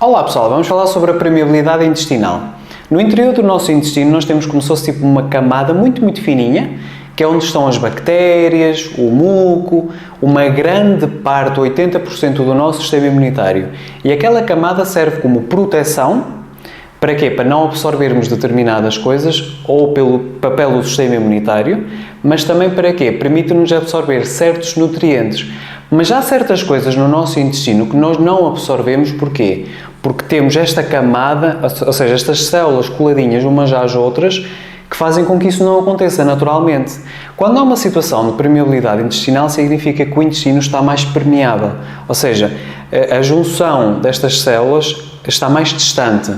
Olá pessoal, vamos falar sobre a permeabilidade intestinal. No interior do nosso intestino nós temos como se fosse tipo uma camada muito fininha, que é onde estão as bactérias, o muco, uma grande parte, 80% do nosso sistema imunitário. E aquela camada serve como proteção, para quê? Para não absorvermos determinadas coisas, ou pelo papel do sistema imunitário, mas também para quê? Permite-nos absorver certos nutrientes. Mas há certas coisas no nosso intestino que nós não absorvemos, porquê? Porque temos esta camada, ou seja, estas células coladinhas umas às outras, que fazem com que isso não aconteça naturalmente. Quando há uma situação de permeabilidade intestinal, significa que o intestino está mais permeável, ou seja, a junção destas células está mais distante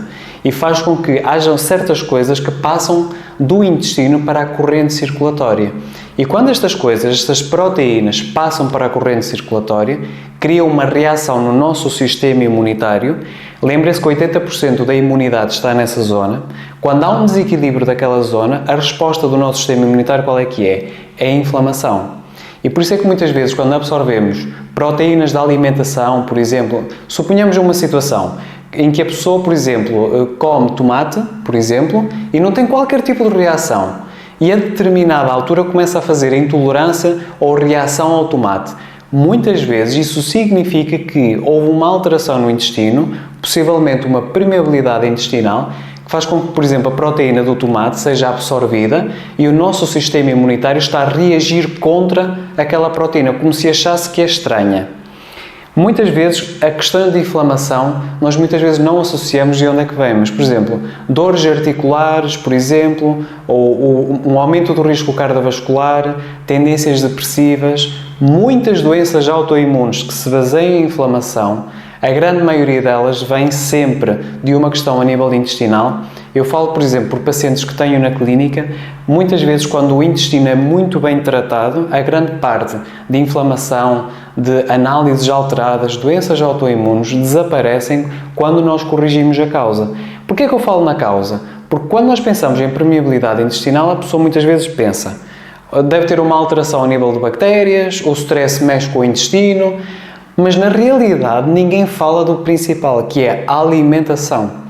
e faz com que hajam certas coisas que passam do intestino para a corrente circulatória. E quando estas coisas, estas proteínas, passam para a corrente circulatória, criam uma reação no nosso sistema imunitário. Lembre-se que 80% da imunidade está nessa zona. Quando há um desequilíbrio daquela zona, a resposta do nosso sistema imunitário qual é que é? É a inflamação. E por isso é que muitas vezes quando absorvemos proteínas da alimentação, por exemplo, suponhamos uma situação em que a pessoa, por exemplo, come tomate, por exemplo, e não tem qualquer tipo de reação, e a determinada altura começa a fazer intolerância ou reação ao tomate. Muitas vezes isso significa que houve uma alteração no intestino, possivelmente uma permeabilidade intestinal, que faz com que, por exemplo, a proteína do tomate seja absorvida e o nosso sistema imunitário está a reagir contra aquela proteína, como se achasse que é estranha. Muitas vezes, a questão de inflamação, nós muitas vezes não associamos de onde é que vem, mas, por exemplo, dores articulares, por exemplo, ou um aumento do risco cardiovascular, tendências depressivas, muitas doenças autoimunes que se baseiam em inflamação, a grande maioria delas vem sempre de uma questão a nível intestinal. Eu falo, por exemplo, por pacientes que tenho na clínica, muitas vezes quando o intestino é muito bem tratado, a grande parte de inflamação, de análises alteradas, doenças autoimunes, desaparecem quando nós corrigimos a causa. Porquê é que eu falo na causa? Porque quando nós pensamos em permeabilidade intestinal, a pessoa muitas vezes pensa, deve ter uma alteração a nível de bactérias, o stress mexe com o intestino, mas na realidade ninguém fala do principal, que é a alimentação.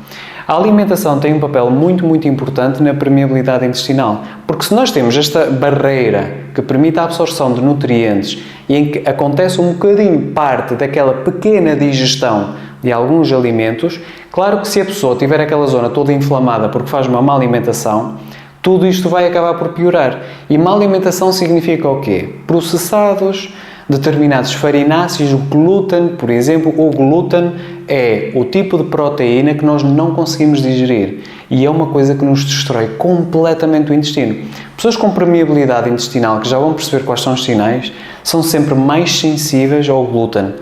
A alimentação tem um papel muito importante na permeabilidade intestinal, porque se nós temos esta barreira que permite a absorção de nutrientes e em que acontece um bocadinho parte daquela pequena digestão de alguns alimentos, claro que se a pessoa tiver aquela zona toda inflamada porque faz uma má alimentação, tudo isto vai acabar por piorar. E má alimentação significa o quê? Processados, determinados farináceos, o glúten, por exemplo. O glúten é o tipo de proteína que nós não conseguimos digerir e é uma coisa que nos destrói completamente o intestino. Pessoas com permeabilidade intestinal, que já vão perceber quais são os sinais, são sempre mais sensíveis ao glúten.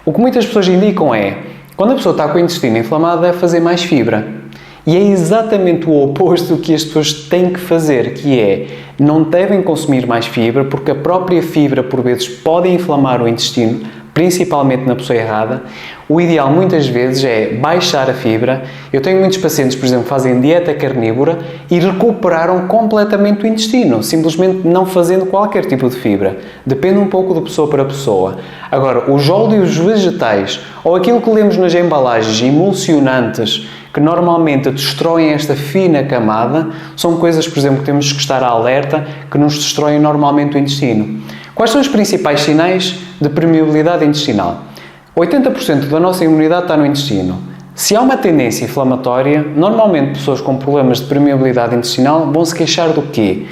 O que muitas pessoas indicam é, quando a pessoa está com o intestino inflamado, deve fazer mais fibra. E é exatamente o oposto do que as pessoas têm que fazer, que é, não devem consumir mais fibra, porque a própria fibra, por vezes, pode inflamar o intestino, principalmente na pessoa errada. O ideal, muitas vezes, é baixar a fibra. Eu tenho muitos pacientes, por exemplo, que fazem dieta carnívora e recuperaram completamente o intestino, simplesmente não fazendo qualquer tipo de fibra. Depende um pouco de pessoa para pessoa. Agora, os óleos vegetais, ou aquilo que lemos nas embalagens, emulsionantes, que normalmente destroem esta fina camada, são coisas, por exemplo, que temos que estar alerta, que nos destroem normalmente o intestino. Quais são os principais sinais de permeabilidade intestinal? 80% da nossa imunidade está no intestino. Se há uma tendência inflamatória, normalmente pessoas com problemas de permeabilidade intestinal vão se queixar do quê?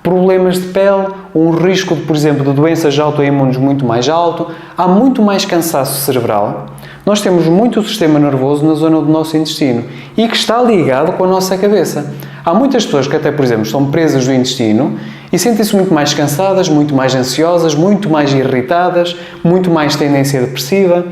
Problemas de pele, um risco, por exemplo, de doenças autoimunes muito mais alto, há muito mais cansaço cerebral. Nós temos muito o sistema nervoso na zona do nosso intestino e que está ligado com a nossa cabeça. Há muitas pessoas que até, por exemplo, estão presas no intestino e sentem-se muito mais cansadas, muito mais ansiosas, muito mais irritadas, muito mais tendência depressiva.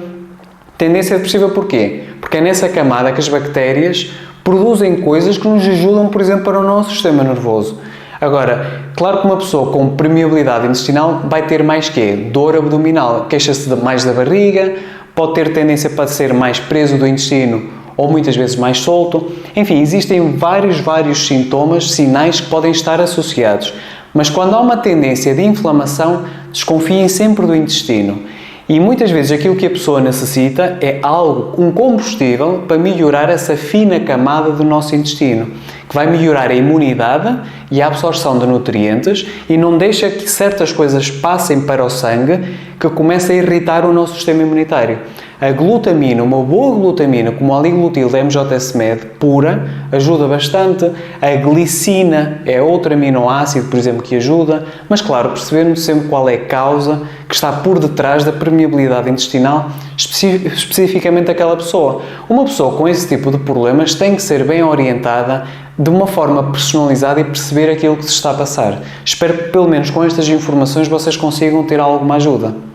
Tendência depressiva porquê? Porque é nessa camada que as bactérias produzem coisas que nos ajudam, por exemplo, para o nosso sistema nervoso. Agora, claro que uma pessoa com permeabilidade intestinal vai ter mais quê? Dor abdominal, queixa-se mais da barriga, pode ter tendência para ser mais preso do intestino ou muitas vezes mais solto. Enfim, existem vários sintomas, sinais que podem estar associados. Mas quando há uma tendência de inflamação, desconfiem sempre do intestino. E muitas vezes aquilo que a pessoa necessita é algo, um combustível para melhorar essa fina camada do nosso intestino, que vai melhorar a imunidade e a absorção de nutrientes e não deixa que certas coisas passem para o sangue que começa a irritar o nosso sistema imunitário. A glutamina, uma boa glutamina, como a oliglutil da MJSMed pura, ajuda bastante. A glicina é outro aminoácido, por exemplo, que ajuda. Mas, claro, percebendo sempre qual é a causa que está por detrás da permeabilidade intestinal, especificamente daquela pessoa. Uma pessoa com esse tipo de problemas tem que ser bem orientada de uma forma personalizada e perceber aquilo que se está a passar. Espero que, pelo menos com estas informações, vocês consigam ter alguma ajuda.